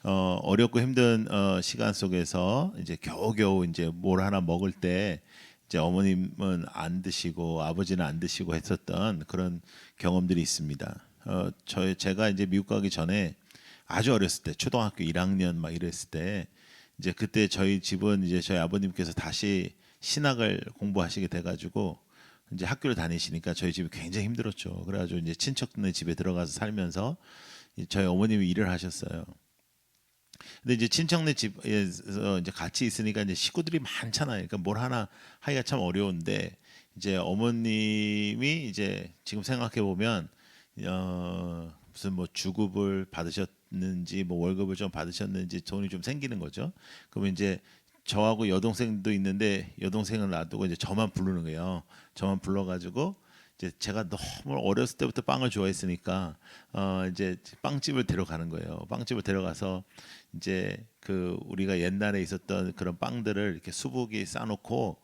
어렵고 힘든 시간 속에서 이제 겨우겨우 이제 뭘 하나 먹을 때 이제 어머님은 안 드시고 아버지는 안 드시고 했었던 그런 경험들이 있습니다. 제가 이제 미국 가기 전에 아주 어렸을 때 초등학교 1학년 막 이랬을 때 이제 그때 저희 집은 이제 저희 아버님께서 다시 신학을 공부하시게 돼가지고 이제 학교를 다니시니까 저희 집이 굉장히 힘들었죠. 그래가지고 이제 친척네 집에 들어가서 살면서 저희 어머님이 일을 하셨어요. 근데 이제 친척네 집에서 이제 같이 있으니까 이제 식구들이 많잖아요. 그러니까 뭘 하나 하기가 참 어려운데 이제 어머님이 이제 지금 생각해 보면 무슨 뭐 주급을 받으셨는지 뭐 월급을 좀 받으셨는지 돈이 좀 생기는 거죠. 그러면 이제 저하고 여동생도 있는데 여동생을 놔두고 이제 저만 부르는 거예요. 저만 불러가지고 이제 제가 너무 어렸을 때부터 빵을 좋아했으니까 이제 빵집을 데려가는 거예요. 빵집을 데려가서 이제 그 우리가 옛날에 있었던 그런 빵들을 이렇게 수북이 싸놓고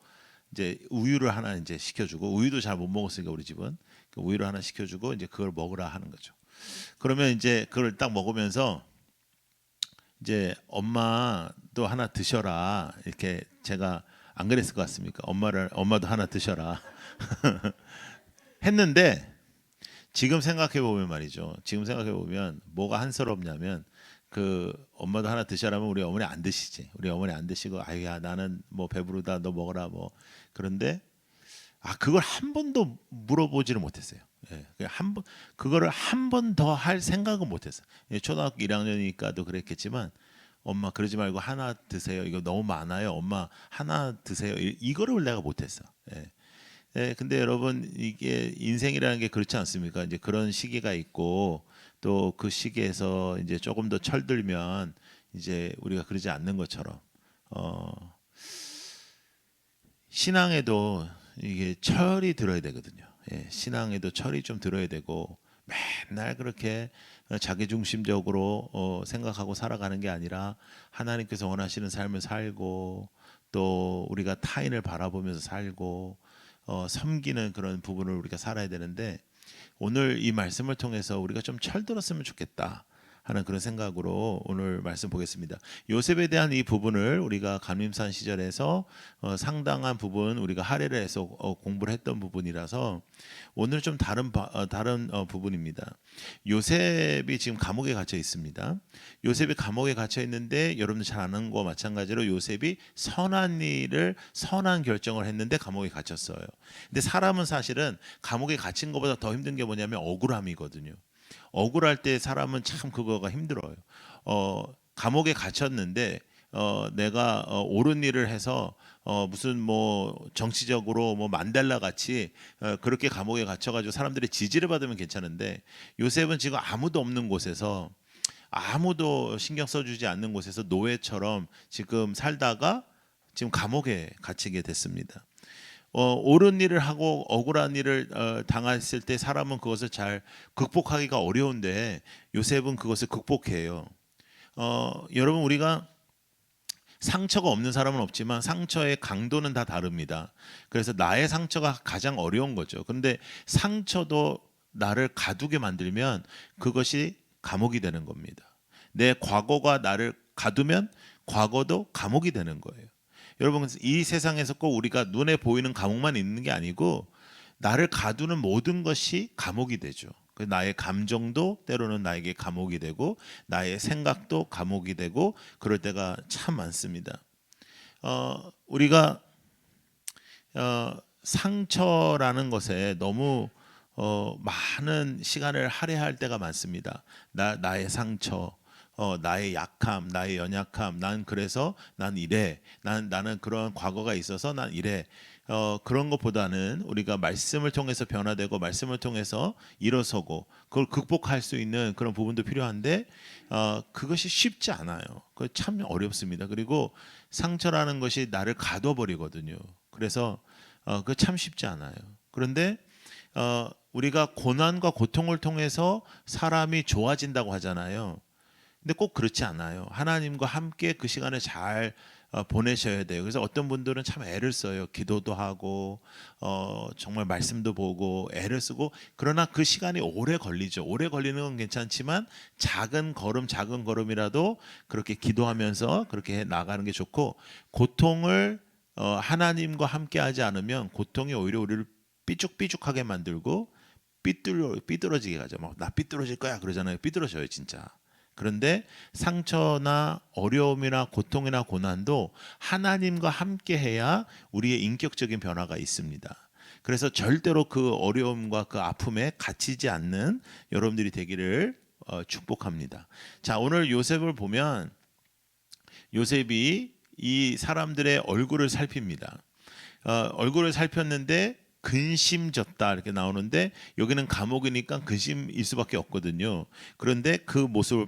이제 우유를 하나 이제 시켜주고 우유도 잘 못 먹었으니까 우리 집은 그 우유를 하나 시켜주고 이제 그걸 먹으라 하는 거죠. 그러면 이제 그걸 딱 먹으면서 이제 엄마도 하나 드셔라 이렇게 제가 안 그랬을 것 같습니까? 엄마도 하나 드셔라 했는데 지금 생각해 보면 말이죠. 지금 생각해 보면 뭐가 한스럽냐면 그 엄마도 하나 드셔라면 우리 어머니 안 드시지. 우리 어머니 안 드시고 아유야 나는 뭐 배부르다 너 먹어라 뭐 그런데 그걸 한 번도 물어보지를 못했어요. 예, 그거를 한 번 더 할 생각은 못했어요. 예, 초등학교 1학년이니까도 그랬겠지만 엄마 그러지 말고 하나 드세요. 이거 너무 많아요. 엄마 하나 드세요. 이거를 내가 못했어. 예. 예, 근데 여러분 이게 인생이라는 게 그렇지 않습니까? 이제 그런 시기가 있고 또 그 시기에서 이제 조금 더 철들면 이제 우리가 그러지 않는 것처럼 어, 신앙에도 이게 철이 들어야 되거든요. 예, 신앙에도 철이 좀 들어야 되고 맨날 그렇게 자기중심적으로 생각하고 살아가는 게 아니라 하나님께서 원하시는 삶을 살고 또 우리가 타인을 바라보면서 살고 섬기는 그런 부분을 우리가 살아야 되는데 오늘 이 말씀을 통해서 우리가 좀 철들었으면 좋겠다 하는 그런 생각으로 오늘 말씀 보겠습니다. 요셉에 대한 이 부분을 우리가 감림산 시절에서 상당한 부분 우리가 할애를 해서 공부를 했던 부분이라서 오늘 좀 다른 부분입니다. 요셉이 지금 감옥에 갇혀 있습니다. 요셉이 감옥에 갇혀 있는데 여러분들 잘 아는 거와 마찬가지로 요셉이 선한 결정을 했는데 감옥에 갇혔어요. 근데 사람은 사실은 감옥에 갇힌 것보다 더 힘든 게 뭐냐면 억울함이거든요. 억울할 때 사람은 참 그거가 힘들어요. 감옥에 갇혔는데 내가 옳은 일을 해서 무슨 뭐 정치적으로 뭐 만델라 같이 그렇게 감옥에 갇혀가지고 사람들의 지지를 받으면 괜찮은데 요셉은 지금 아무도 없는 곳에서 아무도 신경 써주지 않는 곳에서 노예처럼 지금 살다가 지금 감옥에 갇히게 됐습니다. 옳은 일을 하고 억울한 일을 당했을 때 사람은 그것을 잘 극복하기가 어려운데 요셉은 그것을 극복해요. 여러분 우리가 상처가 없는 사람은 없지만 상처의 강도는 다 다릅니다. 그래서 나의 상처가 가장 어려운 거죠. 그런데 상처도 나를 가두게 만들면 그것이 감옥이 되는 겁니다. 내 과거가 나를 가두면 과거도 감옥이 되는 거예요. 여러분 이 세상에서 꼭 우리가 눈에 보이는 감옥만 있는 게 아니고 나를 가두는 모든 것이 감옥이 되죠. 나의 감정도 때로는 나에게 감옥이 되고 나의 생각도 감옥이 되고 그럴 때가 참 많습니다. 우리가 상처라는 것에 너무 많은 시간을 할애할 때가 많습니다. 나의 상처, 나의 약함, 나의 연약함, 그래서 난 이래, 나는 그런 과거가 있어서 난 이래. 그런 것보다는 우리가 말씀을 통해서 변화되고 말씀을 통해서 일어서고 그걸 극복할 수 있는 그런 부분도 필요한데 그것이 쉽지 않아요. 그 참 어렵습니다. 그리고 상처라는 것이 나를 가둬버리거든요. 그래서 그 참 쉽지 않아요. 그런데 우리가 고난과 고통을 통해서 사람이 좋아진다고 하잖아요. 근데 꼭 그렇지 않아요. 하나님과 함께 그 시간을 잘 보내셔야 돼요. 그래서 어떤 분들은 참 애를 써요. 기도도 하고 정말 말씀도 보고 애를 쓰고, 그러나 그 시간이 오래 걸리죠. 오래 걸리는 건 괜찮지만 작은 걸음이라도 그렇게 기도하면서 그렇게 해 나가는 게 좋고, 고통을 하나님과 함께 하지 않으면 고통이 오히려 우리를 삐죽삐죽하게 만들고 삐뚤어지게 가죠. 막 나 삐뚤어질 거야 그러잖아요. 삐뚤어져요 진짜. 그런데 상처나 어려움이나 고통이나 고난도 하나님과 함께 해야 우리의 인격적인 변화가 있습니다. 그래서 절대로 그 어려움과 그 아픔에 갇히지 않는 여러분들이 되기를 축복합니다. 자, 오늘 요셉을 보면 요셉이 이 사람들의 얼굴을 살핍니다. 얼굴을 살폈는데 근심졌다 이렇게 나오는데, 여기는 감옥이니까 근심일 수밖에 없거든요. 그런데 그 모습을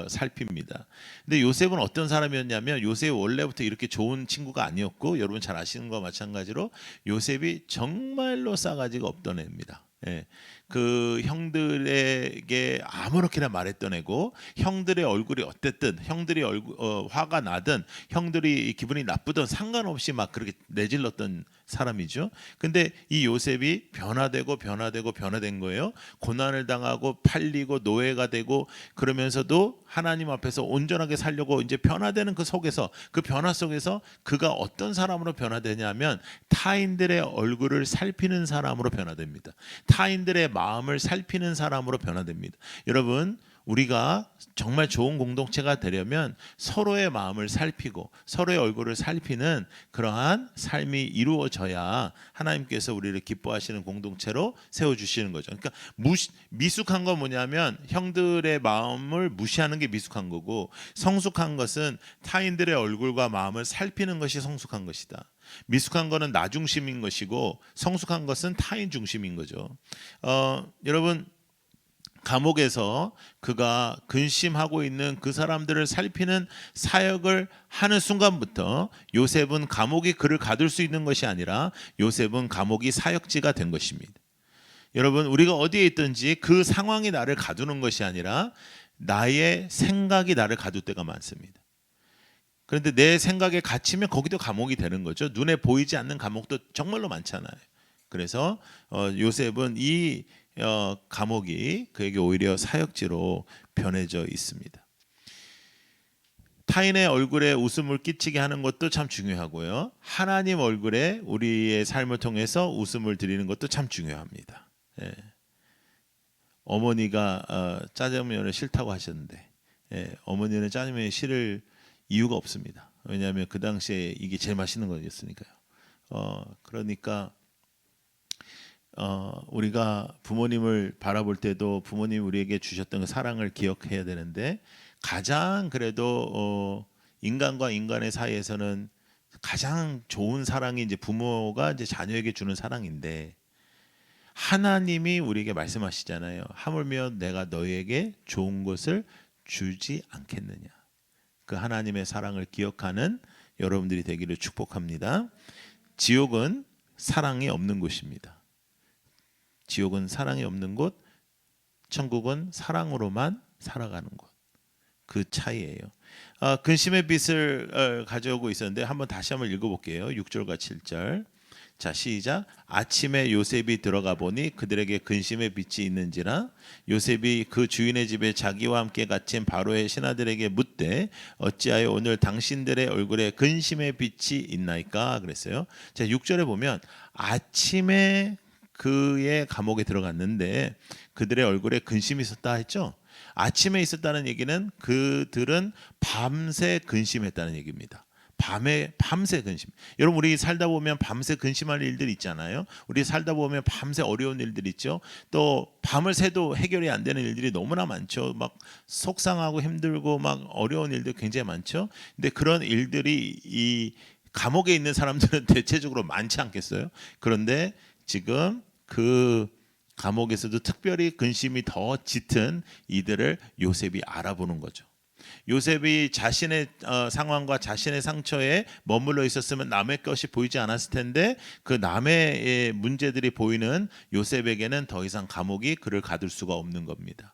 살핍니다. 근데 요셉은 어떤 사람이었냐면, 요셉이 원래부터 이렇게 좋은 친구가 아니었고, 여러분 잘 아시는 것과 마찬가지로 요셉이 정말로 싸가지가 없던 애입니다. 예. 그 형들에게 아무렇게나 말했던 애고, 형들의 얼굴이 어땠든, 형들이 화가 나든, 형들이 기분이 나쁘든 상관없이 막 그렇게 내질렀던 사람이죠. 근데 이 요셉이 변화된 거예요. 고난을 당하고 팔리고 노예가 되고, 그러면서도 하나님 앞에서 온전하게 살려고 이제 변화되는 그 속에서, 그 변화 속에서 그가 어떤 사람으로 변화되냐면 타인들의 얼굴을 살피는 사람으로 변화됩니다. 타인들의 마음을 살피는 사람으로 변화됩니다. 여러분, 우리가 정말 좋은 공동체가 되려면 서로의 마음을 살피고 서로의 얼굴을 살피는 그러한 삶이 이루어져야 하나님께서 우리를 기뻐하시는 공동체로 세워주시는 거죠. 그러니까 미숙한 건 뭐냐면 형들의 마음을 무시하는 게 미숙한 거고, 성숙한 것은 타인들의 얼굴과 마음을 살피는 것이 성숙한 것이다. 미숙한 것은 나 중심인 것이고, 성숙한 것은 타인 중심인 거죠. 여러분, 감옥에서 그가 근심하고 있는 그 사람들을 살피는 사역을 하는 순간부터 요셉은 감옥이 그를 가둘 수 있는 것이 아니라 요셉은 감옥이 사역지가 된 것입니다. 여러분, 우리가 어디에 있든지 그 상황이 나를 가두는 것이 아니라 나의 생각이 나를 가둘 때가 많습니다. 그런데 내 생각에 갇히면 거기도 감옥이 되는 거죠. 눈에 보이지 않는 감옥도 정말로 많잖아요. 그래서 요셉은 이 감옥이 그에게 오히려 사역지로 변해져 있습니다. 타인의 얼굴에 웃음을 끼치게 하는 것도 참 중요하고요. 하나님 얼굴에 우리의 삶을 통해서 웃음을 드리는 것도 참 중요합니다. 예. 어머니가 짜장면을 싫다고 하셨는데, 어머니는 짜장면이 싫을 이유가 없습니다. 왜냐하면 그 당시에 이게 제일 맛있는 거였으니까요. 그러니까 우리가 부모님을 바라볼 때도 부모님이 우리에게 주셨던 그 사랑을 기억해야 되는데, 가장 그래도 인간과 인간의 사이에서는 가장 좋은 사랑이 이제 부모가 이제 자녀에게 주는 사랑인데, 하나님이 우리에게 말씀하시잖아요. 하물며 내가 너희에게 좋은 것을 주지 않겠느냐. 그 하나님의 사랑을 기억하는 여러분들이 되기를 축복합니다. 지옥은 사랑이 없는 곳입니다. 지옥은 사랑이 없는 곳, 천국은 사랑으로만 살아가는 곳. 그 차이예요. 근심의 빛을 가져오고 있었는데 다시 한번 읽어볼게요. 6절과 7절. 자, 시작. 아침에 요셉이 들어가 보니 그들에게 근심의 빛이 있는지라. 요셉이 그 주인의 집에 자기와 함께 갇힌 바로의 신하들에게 묻되 어찌하여 오늘 당신들의 얼굴에 근심의 빛이 있나이까 그랬어요. 자, 6절에 보면 아침에 그의 감옥에 들어갔는데 그들의 얼굴에 근심이 있었다 했죠. 아침에 있었다는 얘기는 그들은 밤새 근심했다는 얘기입니다. 밤새 근심. 여러분, 우리 살다 보면 밤새 근심할 일들 있잖아요. 우리 살다 보면 밤새 어려운 일들 있죠. 또 밤을 새도 해결이 안 되는 일들이 너무나 많죠. 막 속상하고 힘들고 막 어려운 일들 굉장히 많죠. 근데 그런 일들이 이 감옥에 있는 사람들은 대체적으로 많지 않겠어요? 그런데 지금 그 감옥에서도 특별히 근심이 더 짙은 이들을 요셉이 알아보는 거죠. 요셉이 자신의 상황과 자신의 상처에 머물러 있었으면 남의 것이 보이지 않았을 텐데, 그 남의 문제들이 보이는 요셉에게는 더 이상 감옥이 그를 가둘 수가 없는 겁니다.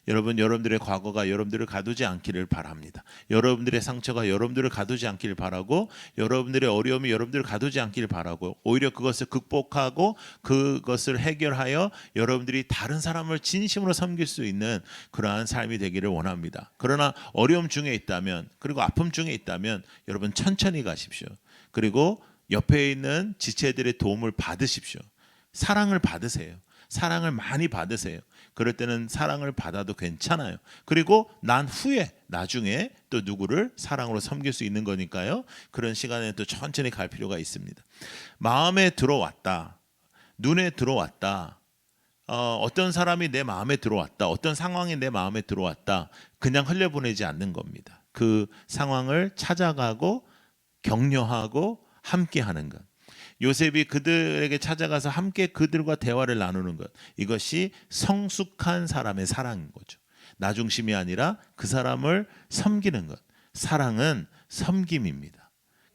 여러분들의 과거가 여러분들을 가두지 않기를 바랍니다. 여러분들의 상처가 여러분들을 가두지 않기를 바라고, 여러분들의 어려움이 여러분들을 가두지 않기를 바라고, 오히려 그것을 극복하고 그것을 해결하여 여러분들이 다른 사람을 진심으로 섬길 수 있는 그러한 삶이 되기를 원합니다. 그러나 어려움 중에 있다면, 그리고 아픔 중에 있다면 여러분 천천히 가십시오. 그리고 옆에 있는 지체들의 도움을 받으십시오. 사랑을 받으세요. 사랑을 많이 받으세요. 그럴 때는 사랑을 받아도 괜찮아요. 그리고 난 후에 나중에 또 누구를 사랑으로 섬길 수 있는 거니까요. 그런 시간에 또 천천히 갈 필요가 있습니다. 마음에 들어왔다. 눈에 들어왔다. 어떤 사람이 내 마음에 들어왔다. 어떤 상황이 내 마음에 들어왔다. 그냥 흘려보내지 않는 겁니다. 그 상황을 찾아가고 격려하고 함께하는 것. 요셉이 그들에게 찾아가서 함께 그들과 대화를 나누는 것. 이것이 성숙한 사람의 사랑인 거죠. 나 중심이 아니라 그 사람을 섬기는 것. 사랑은 섬김입니다.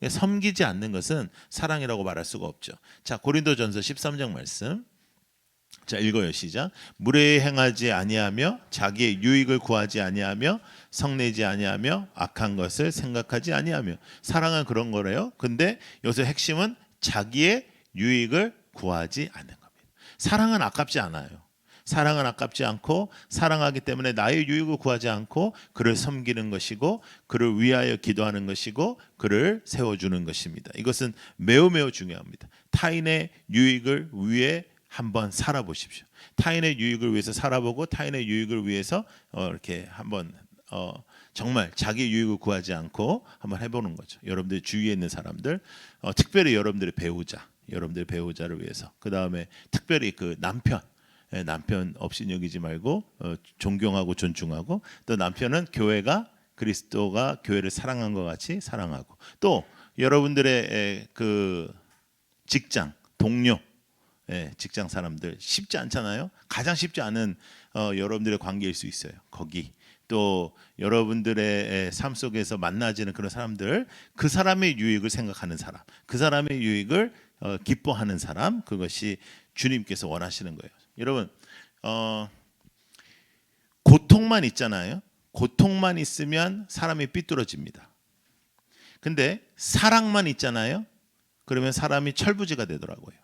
섬기지 않는 것은 사랑이라고 말할 수가 없죠. 자, 고린도전서 13장 말씀. 자, 읽어요. 시작. 무례히 행하지 아니하며 자기의 유익을 구하지 아니하며 성내지 아니하며 악한 것을 생각하지 아니하며. 사랑은 그런 거래요. 근데 여기서 핵심은 자기의 유익을 구하지 않는 겁니다. 사랑은 아깝지 않아요. 사랑은 아깝지 않고, 사랑하기 때문에 나의 유익을 구하지 않고 그를 섬기는 것이고, 그를 위하여 기도하는 것이고, 그를 세워주는 것입니다. 이것은 매우 매우 중요합니다. 타인의 유익을 위해 한번 살아보십시오. 타인의 유익을 위해서 살아보고, 타인의 유익을 위해서 이렇게 한번 정말 자기 유익을 구하지 않고 한번 해보는 거죠. 여러분들 주위에 있는 사람들, 특별히 여러분들의 배우자, 여러분들의 배우자를 위해서. 그 다음에 특별히 그 남편 없이 여기지 말고 존경하고 존중하고, 또 남편은 그리스도가 교회를 사랑한 것 같이 사랑하고, 또 여러분들의 그 직장 동료, 직장 사람들 쉽지 않잖아요. 가장 쉽지 않은 여러분들의 관계일 수 있어요. 거기 또 여러분들의 삶 속에서 만나지는 그런 사람들, 그 사람의 유익을 생각하는 사람, 그 사람의 유익을 기뻐하는 사람, 그것이 주님께서 원하시는 거예요. 여러분, 고통만 있잖아요. 고통만 있으면 사람이 삐뚤어집니다. 근데 사랑만 있잖아요. 그러면 사람이 철부지가 되더라고요.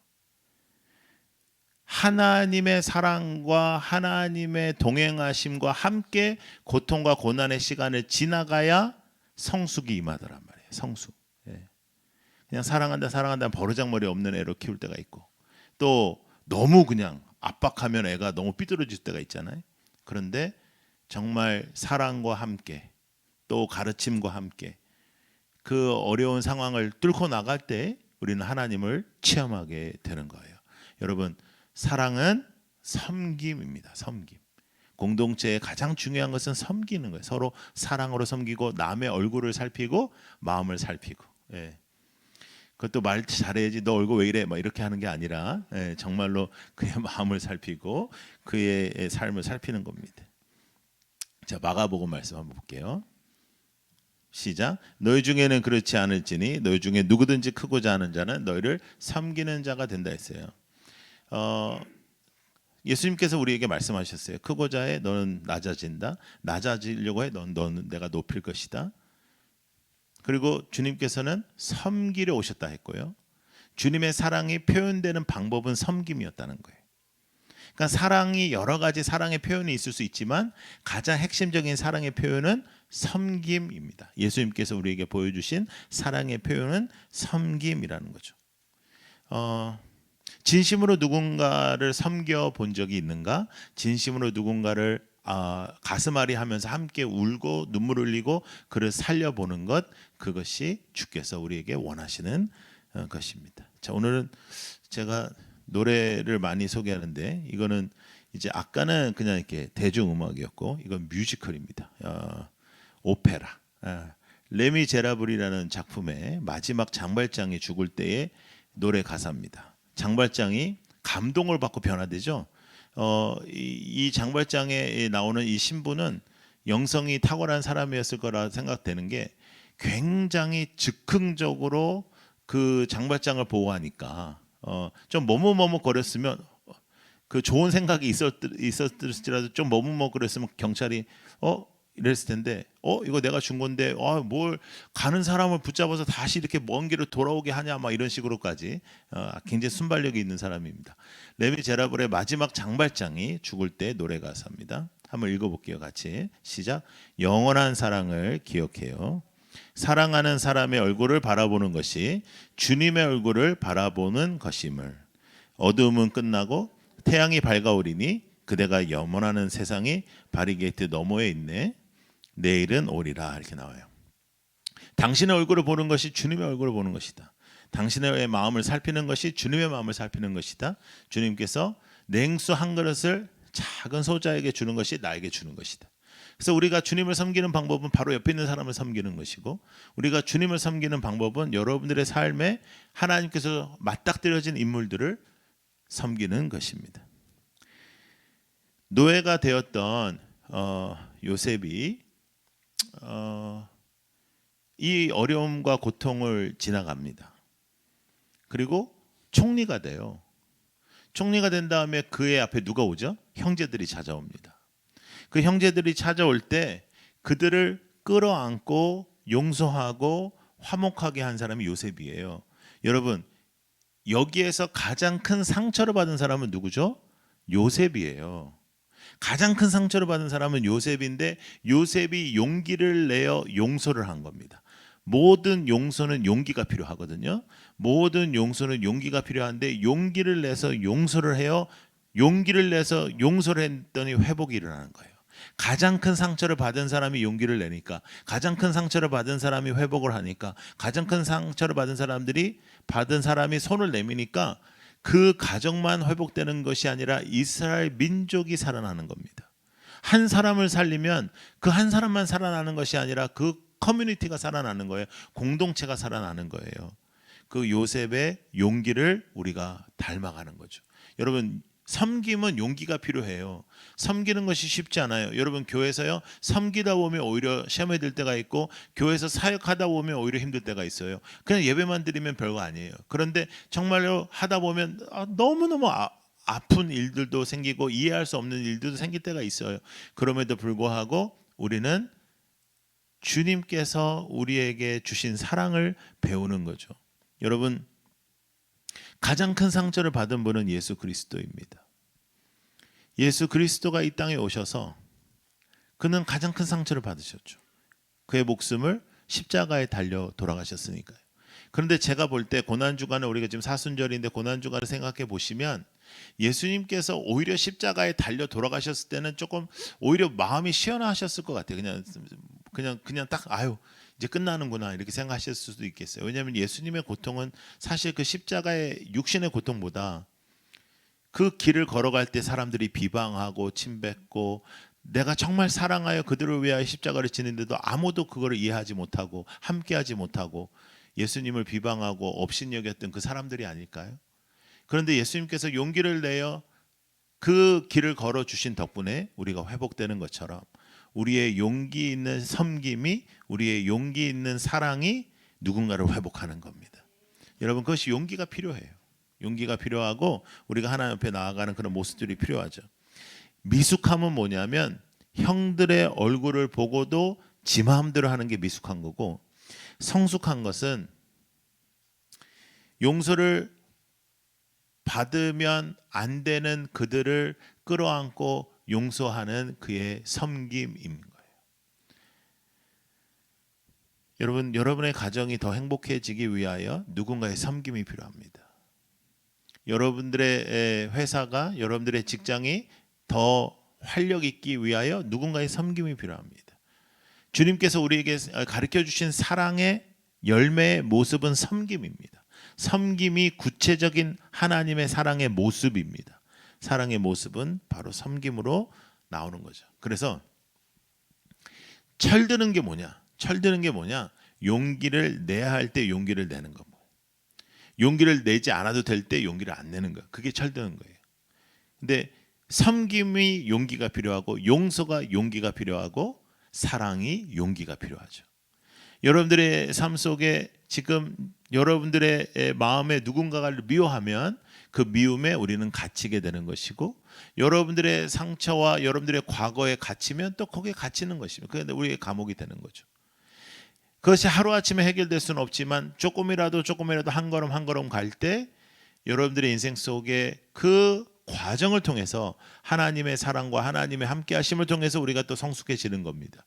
하나님의 사랑과 하나님의 동행하심과 함께 고통과 고난의 시간을 지나가야 성숙이 임하더란 말이에요. 성숙. 그냥 사랑한다 버르장머리 없는 애로 키울 때가 있고, 또 너무 그냥 압박하면 애가 너무 삐뚤어질 때가 있잖아요. 그런데 정말 사랑과 함께, 또 가르침과 함께 그 어려운 상황을 뚫고 나갈 때 우리는 하나님을 체험하게 되는 거예요. 여러분, 사랑은 섬김입니다. 섬김. 공동체의 가장 중요한 것은 섬기는 거예요. 서로 사랑으로 섬기고, 남의 얼굴을 살피고 마음을 살피고. 그것도 말 잘해야지, 너 얼굴 왜 이래? 막 이렇게 하는 게 아니라 정말로 그의 마음을 살피고 그의 삶을 살피는 겁니다. 자, 마가복음 말씀 한번 볼게요. 시작. 너희 중에는 그렇지 않을지니 너희 중에 누구든지 크고자 하는 자는 너희를 섬기는 자가 된다 했어요. 예수님께서 우리에게 말씀하셨어요. 크고자 해, 너는 낮아진다. 낮아지려고 해, 너는 내가 높일 것이다. 그리고 주님께서는 섬기려 오셨다 했고요. 주님의 사랑이 표현되는 방법은 섬김이었다는 거예요. 그러니까 사랑이 여러 가지 사랑의 표현이 있을 수 있지만 가장 핵심적인 사랑의 표현은 섬김입니다. 예수님께서 우리에게 보여주신 사랑의 표현은 섬김이라는 거죠. 진심으로 누군가를 섬겨 본 적이 있는가? 진심으로 누군가를 가슴앓이 하면서 함께 울고 눈물 흘리고 그를 살려보는 것, 그것이 주께서 우리에게 원하시는 것입니다. 자, 오늘은 제가 노래를 많이 소개하는데, 이거는 이제 아까는 그냥 이렇게 대중음악이었고, 이건 뮤지컬입니다. 오페라. 레미제라블이라는 작품의 마지막 장발장이 죽을 때의 노래 가사입니다. 장발장이 감동을 받고 변화되죠. 이 장발장에 나오는 이 신부는 영성이 탁월한 사람이었을 거라 생각되는 게, 굉장히 즉흥적으로 그 장발장을 보호하니까 좀 머뭇머뭇거렸으면 그 좋은 생각이 있었을지라도 좀 머뭇머뭇했으면 경찰이 이랬을 텐데 이거 내가 준 건데 뭘 가는 사람을 붙잡아서 다시 이렇게 먼 길을 돌아오게 하냐 막 이런 식으로까지 굉장히 순발력이 있는 사람입니다. 레미제라블의 마지막 장발장이 죽을 때 노래 가사입니다. 한번 읽어볼게요. 같이 시작. 영원한 사랑을 기억해요. 사랑하는 사람의 얼굴을 바라보는 것이 주님의 얼굴을 바라보는 것임을. 어두움은 끝나고 태양이 밝아오리니 그대가 염원하는 세상이 바리게이트 너머에 있네. 내일은 오리라. 이렇게 나와요. 당신의 얼굴을 보는 것이 주님의 얼굴을 보는 것이다. 당신의 마음을 살피는 것이 주님의 마음을 살피는 것이다. 주님께서 냉수 한 그릇을 작은 소자에게 주는 것이 나에게 주는 것이다. 그래서 우리가 주님을 섬기는 방법은 바로 옆에 있는 사람을 섬기는 것이고, 우리가 주님을 섬기는 방법은 여러분들의 삶에 하나님께서 맞닥뜨려진 인물들을 섬기는 것입니다. 노예가 되었던 요셉이 이 어려움과 고통을 지나갑니다. 그리고 총리가 돼요. 총리가 된 다음에 그의 앞에 누가 오죠? 형제들이 찾아옵니다. 그 형제들이 찾아올 때 그들을 끌어안고 용서하고 화목하게 한 사람이 요셉이에요. 여러분, 여기에서 가장 큰 상처를 받은 사람은 누구죠? 요셉이에요. 가장 큰 상처를 받은 사람은 요셉인데, 요셉이 용기를 내어 용서를 한 겁니다. 모든 용서는 용기가 필요하거든요. 모든 용서는 용기가 필요한데 용기를 내서 용서를 해요. 용기를 내서 용서를 했더니 회복이 일어나는 거예요. 가장 큰 상처를 받은 사람이 용기를 내니까, 가장 큰 상처를 받은 사람이 회복을 하니까, 가장 큰 상처를 받은 사람이 손을 내미니까 그 가정만 회복되는 것이 아니라 이스라엘 민족이 살아나는 겁니다. 한 사람을 살리면 그 한 사람만 살아나는 것이 아니라 그 커뮤니티가 살아나는 거예요. 공동체가 살아나는 거예요. 그 요셉의 용기를 우리가 닮아가는 거죠. 여러분, 섬김은 용기가 필요해요. 섬기는 것이 쉽지 않아요. 여러분, 교회에서요, 섬기다 보면 오히려 시험에 들 때가 있고, 교회에서 사역하다 보면 오히려 힘들 때가 있어요. 그냥 예배만 드리면 별거 아니에요. 그런데 정말로 하다 보면 너무너무 아픈 일들도 생기고 이해할 수 없는 일들도 생길 때가 있어요. 그럼에도 불구하고 우리는 주님께서 우리에게 주신 사랑을 배우는 거죠. 여러분, 가장 큰 상처를 받은 분은 예수 그리스도입니다. 예수 그리스도가 이 땅에 오셔서 그는 가장 큰 상처를 받으셨죠. 그의 목숨을 십자가에 달려 돌아가셨으니까요. 그런데 제가 볼 때 고난주간을, 우리가 지금 사순절인데 고난주간을 생각해 보시면 예수님께서 오히려 십자가에 달려 돌아가셨을 때는 조금 오히려 마음이 시원하셨을 것 같아요. 그냥 딱 이제 끝나는구나 이렇게 생각하실 수도 있겠어요. 왜냐하면 예수님의 고통은 사실 그 십자가의 육신의 고통보다 그 길을 걸어갈 때 사람들이 비방하고 침뱉고, 내가 정말 사랑하여 그들을 위하여 십자가를 지는데도 아무도 그거를 이해하지 못하고 함께하지 못하고 예수님을 비방하고 업신여겼던 그 사람들이 아닐까요? 그런데 예수님께서 용기를 내어 그 길을 걸어주신 덕분에 우리가 회복되는 것처럼, 우리의 용기 있는 섬김이, 우리의 용기 있는 사랑이 누군가를 회복하는 겁니다. 여러분, 그것이 용기가 필요해요. 용기가 필요하고 우리가 하나님 앞에 나아가는 그런 모습들이 필요하죠. 미숙함은 뭐냐면 형들의 얼굴을 보고도 지 마음대로 하는 게 미숙한 거고, 성숙한 것은 용서를 받으면 안 되는 그들을 끌어안고 용서하는 그의 섬김인 거예요. 여러분, 여러분의 가정이 더 행복해지기 위하여 누군가의 섬김이 필요합니다. 여러분들의 회사가, 여러분들의 직장이 더 활력 있기 위하여 누군가의 섬김이 필요합니다. 주님께서 우리에게 가르쳐 주신 사랑의 열매의 모습은 섬김입니다. 섬김이 구체적인 하나님의 사랑의 모습입니다. 사랑의 모습은 바로 섬김으로 나오는 거죠. 그래서 철드는 게 뭐냐? 용기를 내야 할 때 용기를 내는 거. 용기를 내지 않아도 될 때 용기를 안 내는 거. 그게 철드는 거예요. 근데 섬김이 용기가 필요하고, 용서가 용기가 필요하고, 사랑이 용기가 필요하죠. 여러분들의 삶 속에 지금 여러분들의 마음에 누군가를 미워하면 그 미움에 우리는 갇히게 되는 것이고, 여러분들의 상처와 여러분들의 과거에 갇히면 또 거기에 갇히는 것입니다. 그게 우리의 감옥이 되는 거죠. 그것이 하루아침에 해결될 수는 없지만 조금이라도 한 걸음 한 걸음 갈 때 여러분들의 인생 속에 그 과정을 통해서 하나님의 사랑과 하나님의 함께 하심을 통해서 우리가 또 성숙해지는 겁니다.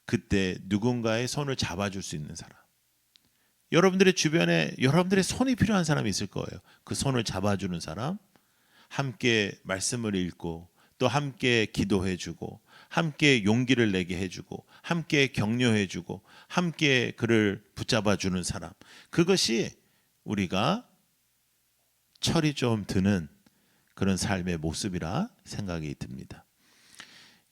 그때 누군가의 손을 잡아줄 수 있는 사람, 여러분들의 주변에 여러분들의 손이 필요한 사람이 있을 거예요. 그 손을 잡아주는 사람, 함께 말씀을 읽고 또 함께 기도해주고 함께 용기를 내게 해주고 함께 격려해주고 함께 그를 붙잡아주는 사람, 그것이 우리가 철이 좀 드는 그런 삶의 모습이라 생각이 듭니다.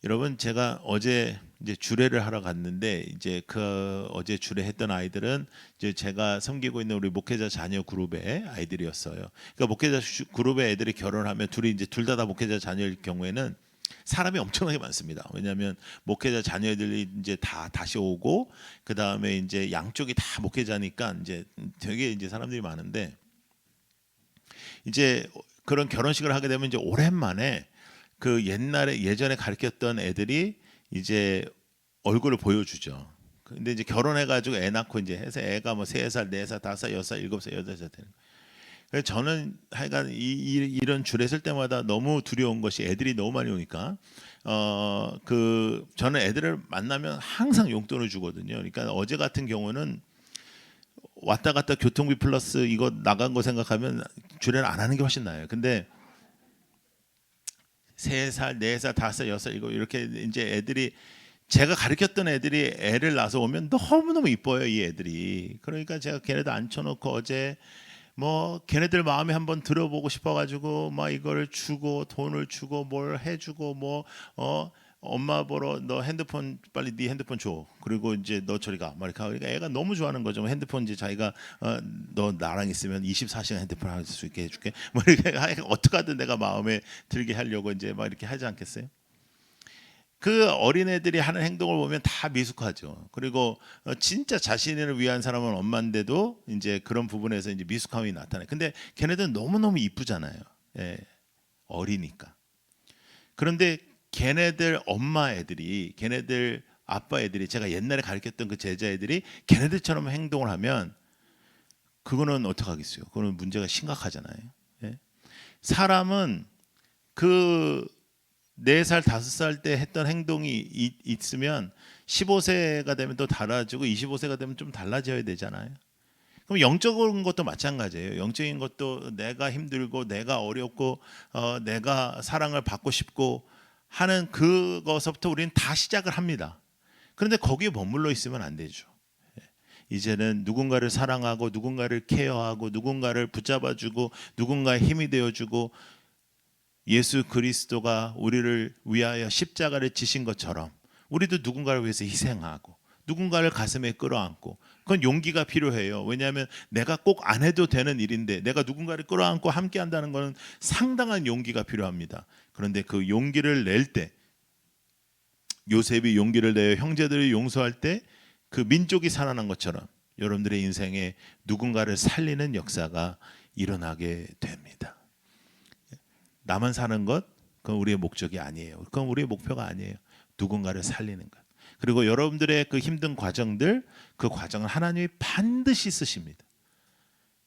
여러분, 제가 어제 이제 주례를 하러 갔는데, 이제 그 어제 주례했던 아이들은 이제 제가 섬기고 있는 우리 목회자 자녀 그룹의 아이들이었어요. 그러니까 목회자 그룹의 애들이 결혼하면 둘이 이제 둘 다 목회자 자녀일 경우에는 사람이 엄청나게 많습니다. 왜냐하면 목회자 자녀들이 이제 다 다시 오고 그 다음에 이제 양쪽이 다 목회자니까 이제 되게 이제 사람들이 많은데, 이제 그런 결혼식을 하게 되면 이제 오랜만에 그 예전에 가르쳤던 애들이 이제 얼굴을 보여주죠. 근데 이제 결혼해가지고 애 낳고 이제 해서 애가 뭐 3살, 4살, 5살, 6살, 7살, 8살 되는 거예요. 그래서 저는 하여간 이런 줄 했을 때마다 너무 두려운 것이 애들이 너무 많이 오니까 저는 애들을 만나면 항상 용돈을 주거든요. 그러니까 어제 같은 경우는 왔다 갔다 교통비 플러스 이거 나간 거 생각하면 주례를 안 하는 게 훨씬 나아요. 근데 3살, 4살, 5살, 6살 이렇게 이제 애들이, 제가 가르쳤던 애들이 애를 낳아서 오면 너무너무 이뻐요, 이 애들이. 그러니까 제가 걔네들 앉혀놓고 어제 뭐 걔네들 마음에 한번 들어보고 싶어가지고 막 이걸 주고 돈을 주고 뭘 해주고 뭐 엄마 보러 너 핸드폰 빨리 네 핸드폰 줘. 그리고 이제 너 저리 가. 막 이렇게 하고. 그러니까 애가 너무 좋아하는 거죠. 핸드폰 이제 자기가 너 나랑 있으면 24시간 핸드폰 할 수 있게 해줄게. 뭐 이렇게 어떻게 하든 내가 마음에 들게 하려고 이제 막 이렇게 하지 않겠어요? 그 어린애들이 하는 행동을 보면 다 미숙하죠. 그리고 진짜 자신을 위한 사람은 엄마인데도 이제 그런 부분에서 이제 미숙함이 나타나요. 근데 걔네들은 너무너무 이쁘잖아요. 예, 어리니까. 그런데 걔네들 엄마 애들이, 걔네들 아빠 애들이, 제가 옛날에 가르쳤던 그 제자 애들이 걔네들처럼 행동을 하면 그거는 어떡하겠어요? 그거는 문제가 심각하잖아요. 예? 사람은 그 4살, 5살 때 했던 행동이 있으면 15세가 되면 또 달라지고 25세가 되면 좀 달라져야 되잖아요. 그럼 영적인 것도 마찬가지예요. 영적인 것도 내가 힘들고 내가 어렵고 내가 사랑을 받고 싶고 하는 그것부터 우리는 다 시작을 합니다. 그런데 거기에 머물러 있으면 안 되죠. 이제는 누군가를 사랑하고 누군가를 케어하고 누군가를 붙잡아주고 누군가의 힘이 되어주고, 예수 그리스도가 우리를 위하여 십자가를 지신 것처럼 우리도 누군가를 위해서 희생하고 누군가를 가슴에 끌어안고, 그건 용기가 필요해요. 왜냐하면 내가 꼭 안 해도 되는 일인데 내가 누군가를 끌어안고 함께 한다는 것은 상당한 용기가 필요합니다. 그런데 그 용기를 낼 때, 요셉이 용기를 내어 형제들을 용서할 때 그 민족이 살아난 것처럼 여러분들의 인생에 누군가를 살리는 역사가 일어나게 됩니다. 나만 사는 것, 그건 우리의 목적이 아니에요. 그건 우리의 목표가 아니에요. 누군가를 살리는 것. 그리고 여러분들의 그 힘든 과정들, 그 과정은 하나님이 반드시 쓰십니다.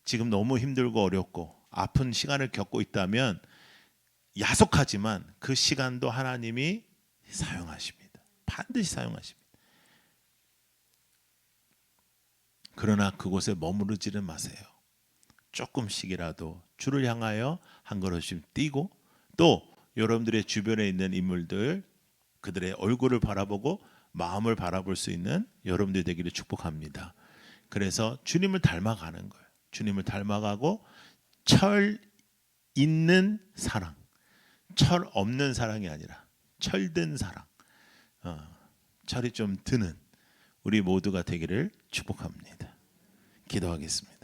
지금 너무 힘들고 어렵고 아픈 시간을 겪고 있다면 야속하지만 그 시간도 하나님이 사용하십니다. 반드시 사용하십니다. 그러나 그곳에 머무르지는 마세요. 조금씩이라도 주를 향하여 한 걸음씩 뛰고, 또 여러분들의 주변에 있는 인물들, 그들의 얼굴을 바라보고 마음을 바라볼 수 있는 여러분들이 되기를 축복합니다. 그래서 주님을 닮아가는 거예요. 주님을 닮아가고 철 있는 사랑, 철 없는 사랑이 아니라 철든 사랑, 철이 좀 드는 우리 모두가 되기를 축복합니다. 기도하겠습니다.